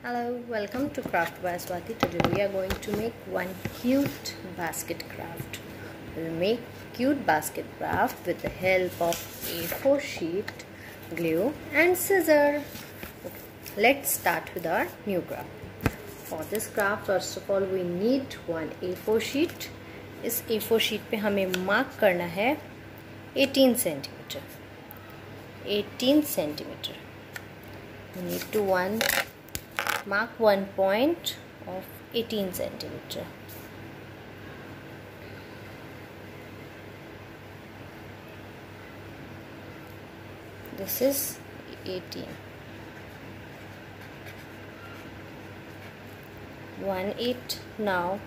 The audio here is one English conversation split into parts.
Hello, welcome to Craft by Swati. Today we are going to make one cute basket craft. We will make cute basket craft with the help of A4 sheet, glue and scissor. Okay, let's start with our new craft. For this craft, first of all we need one A4 sheet. इस A4 sheet पे हमें mark करना है 18 centimeter. 18 centimeter. We need to mark one point of 18 centimeter. This is 18. 1/8. Now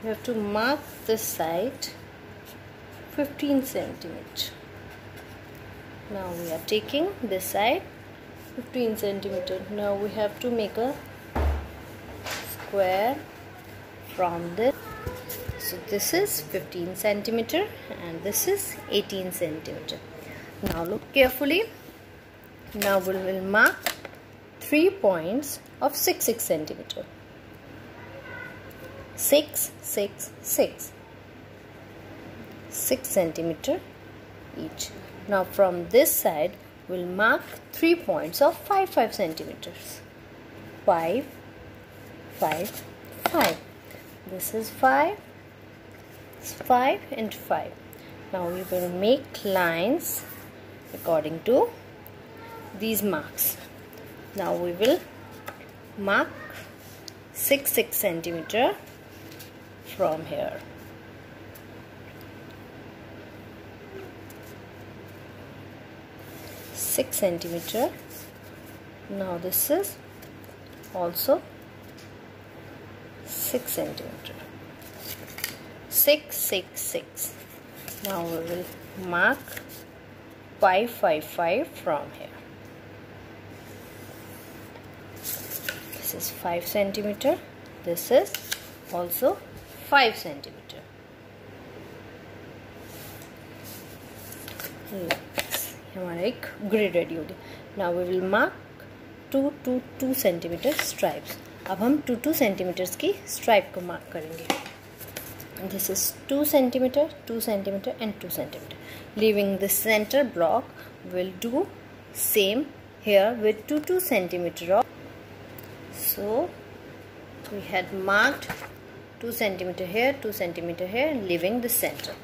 we have to mark this side 15 centimeter. Now we are taking this side 15 centimeter. Now we have to make a square from this. So this is 15 centimeter and this is 18 centimeter. Now look carefully. Now we will mark 3 points of 6 centimeter. 6 centimeter each. Now from this side we'll mark 3 points of 5 centimeters. 5. This is 5 and 5. Now we will make lines according to these marks. Now we will mark 6 centimeter from here. 6 centimeter. Now this is also 6 centimeter. 6. Now we will mark 5 from here. This is 5 centimeter. This is also 5 centimeter. हमारा एक grid ready हो गया. Now we will mark 2 centimetre stripes. अब हम 2 centimetres की stripe को mark करेंगे. This is 2 centimetre and 2 centimetre. Leaving the centre block will do same here with 2 centimeter of. So we had marked 2 centimeter here, 2 centimeter here, leaving the center.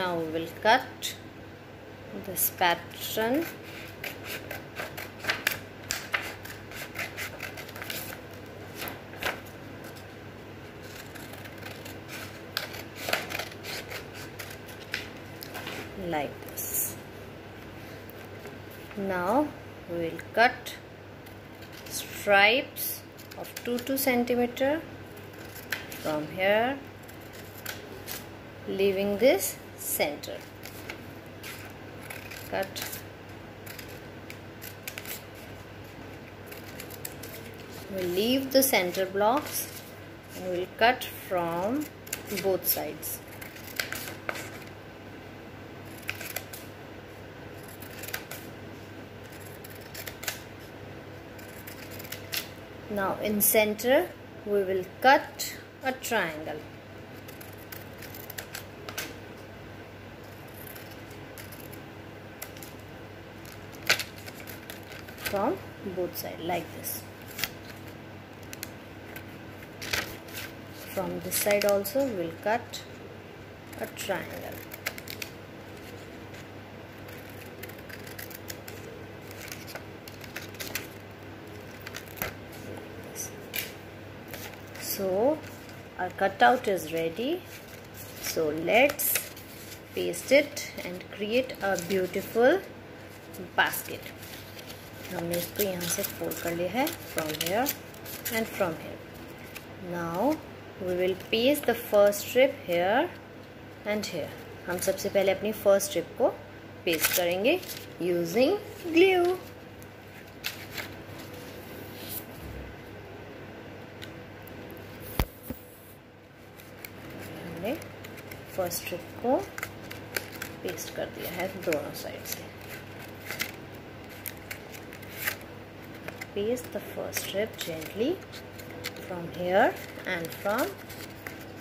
Now we will cut this pattern. Like this. Now we will cut stripes of 2 centimeter from here, leaving this center. Cut. We'll leave the center blocks and we'll cut from both sides. Now in center we will cut a triangle. From both sides like this. From this side also we will cut a triangle. So our cutout is ready. So let's paste it and create a beautiful basket. हमने इसको यहाँ से fold कर लिया है from here and from here. Now we will paste the first strip here and here. हम सबसे पहले अपनी first strip को paste करेंगे using glue. हमने first strip को paste कर दिया है दोनों साइड से. paste the first strip gently from here and from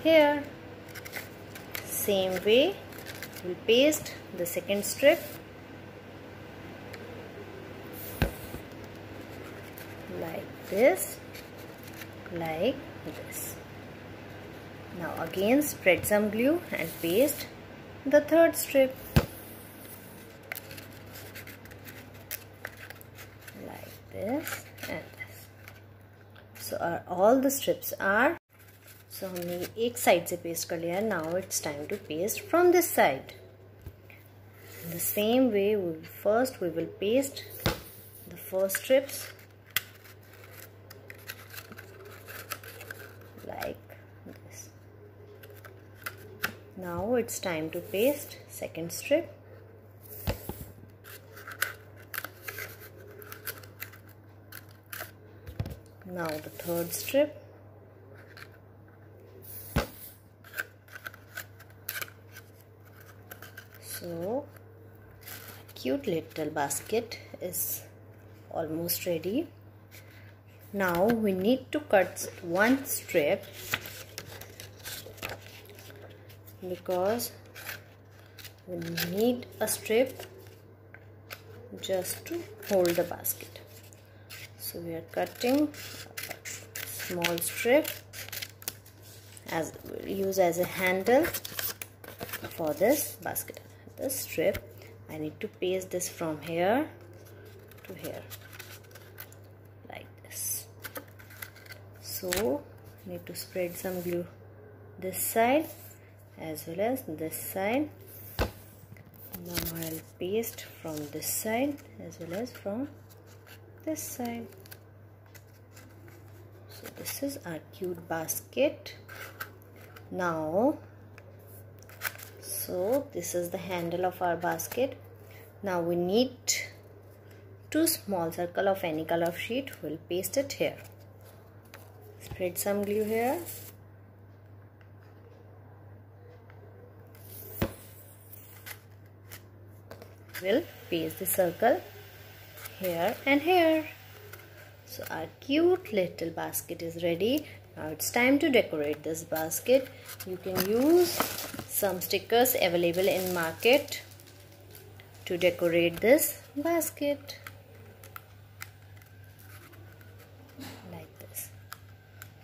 here. Same way we'll paste the second strip like this, like this. Now again spread some glue and paste the third strip like this and this. So all the strips are, so हमने एक side से paste कर लिया. Now it's time to paste from this side. In the same way, we will paste the first strips like this. Now it's time to paste second strip. Now the third strip. So cute little basket is almost ready. Now we need to cut one strip because we need a strip just to hold the basket. So we are cutting a small strip as use as a handle for this basket. This strip I need to paste this from here to here like this. So need to spread some glue this side as well as this side. Now I'll paste from this side as well as from this side. So this is our cute basket. Now so this is the handle of our basket. Now we need two small circle of any color sheet. We'll paste it here. Spread some glue here. We'll paste the circle here and here. So our cute little basket is ready. Now it's time to decorate this basket. You can use some stickers available in market to decorate this basket like this.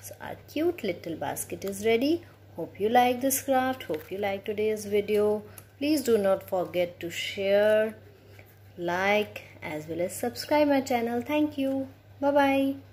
So our cute little basket is ready. Hope you like this craft. Hope you like today's video. Please do not forget to share, like as well as subscribe my channel. Thank you. Bye bye.